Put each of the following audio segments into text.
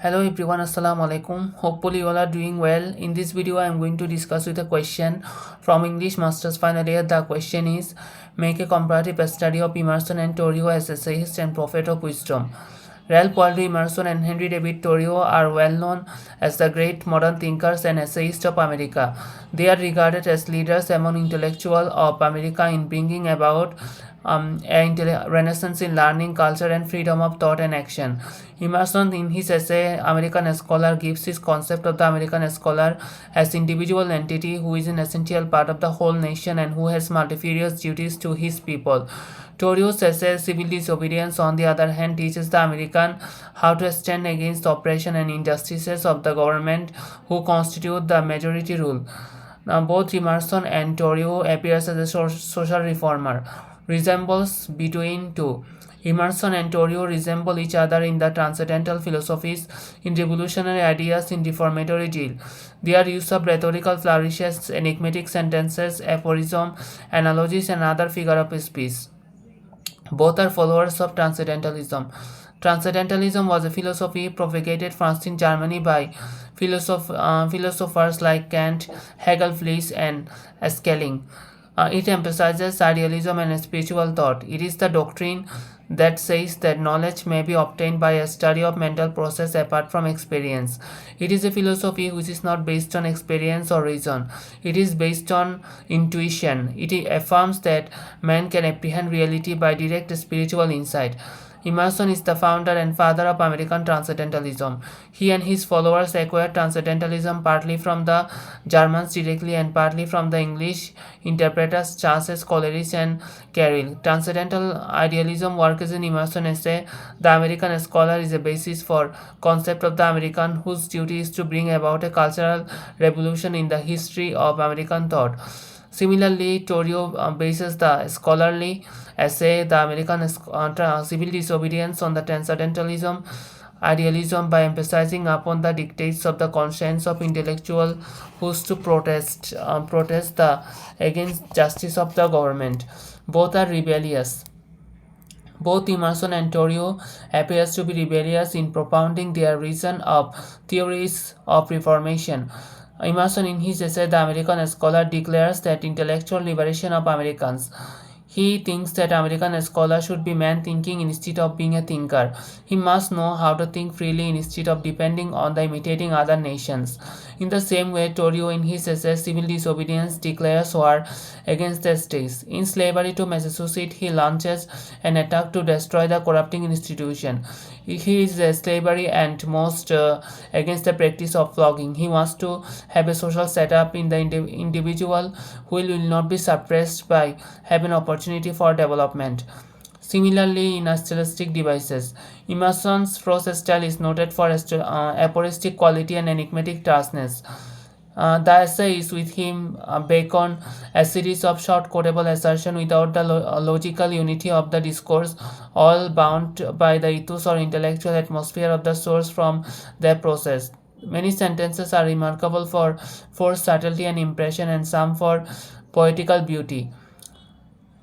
Hello everyone, assalamu alaikum. Hopefully you all are doing well. In this video I am going to discuss with a question from English Masters Final Year. The question is, make a comparative study of Emerson and Thoreau as essayists and prophet of wisdom. Ralph Waldo Emerson and Henry David Thoreau are well known as the great modern thinkers and essayists of America. They are regarded as leaders among intellectuals of America in bringing about a renaissance in learning, culture, and freedom of thought and action. Emerson, in his essay American Scholar, gives his concept of the American scholar as individual entity who is an essential part of the whole nation and who has multifarious duties to his people. Thoreau's essay Civil Disobedience, on the other hand, teaches the American how to stand against the oppression and injustices of the government who constitute the majority rule. Now, both Emerson and Thoreau appears as a social reformer. Resembles between two. Emerson and Thoreau resemble each other in the transcendental philosophies, in revolutionary ideas, in reformatory zeal. Their use of rhetorical flourishes, enigmatic sentences, aphorism, analogies, and other figure of speech. Both are followers of Transcendentalism. Transcendentalism was a philosophy propagated first in Germany by philosophers like Kant, Hegel, Fliess, and Schelling. It emphasizes idealism and spiritual thought. It is the doctrine that says that knowledge may be obtained by a study of mental process apart from experience. It is a philosophy which is not based on experience or reason. It is based on intuition. It affirms that man can apprehend reality by direct spiritual insight. Emerson is the founder and father of American Transcendentalism. He and his followers acquired Transcendentalism partly from the Germans directly and partly from the English interpreters Charles Coleridge and Carlyle. Transcendental idealism works in Emerson essay The American Scholar is a basis for concept of the American whose duty is to bring about a cultural revolution in the history of American thought. Similarly, Thoreau bases the scholarly essay The American Civil Disobedience on the Transcendentalism idealism by emphasizing upon the dictates of the conscience of intellectual who's to protest the against justice of the government. Both are rebellious. Both Emerson and Thoreau appears to be rebellious in propounding their reason of theories of reformation. Emerson, in his essay The American Scholar, declares that intellectual liberation of Americans. He thinks that American scholar should be man thinking instead of being a thinker. He must know how to think freely instead of depending on the imitating other nations. In the same way, Thoreau in his essay Civil Disobedience declares war against the states. In Slavery to Massachusetts, he launches an attack to destroy the corrupting institution. He is slavery and most against the practice of flogging. He wants to have a social setup in the individual who will not be suppressed by have an opportunity for development. Similarly, in stylistic devices, Emerson's prose style is noted for aphoristic quality and enigmatic tersness. The essay is with him Bacon, a series of short quotable assertions without the logical unity of the discourse, all bound by the ethos or intellectual atmosphere of the source from their process. Many sentences are remarkable for force, subtlety, and impression, and some for poetical beauty.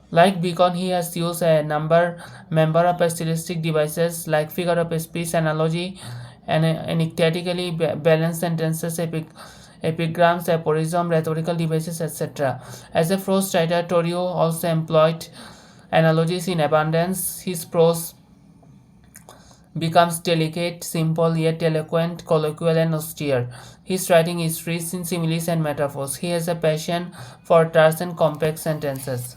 Like Bacon, he has used a member of stylistic devices like figure of speech, analogy, and enigmatically balanced sentences, epigrams, aphorism, rhetorical devices, etc. As a prose writer, Thoreau also employed analogies in abundance. His prose becomes delicate, simple, yet eloquent, colloquial, and austere. His writing is rich in similes and metaphors. He has a passion for terse and complex sentences.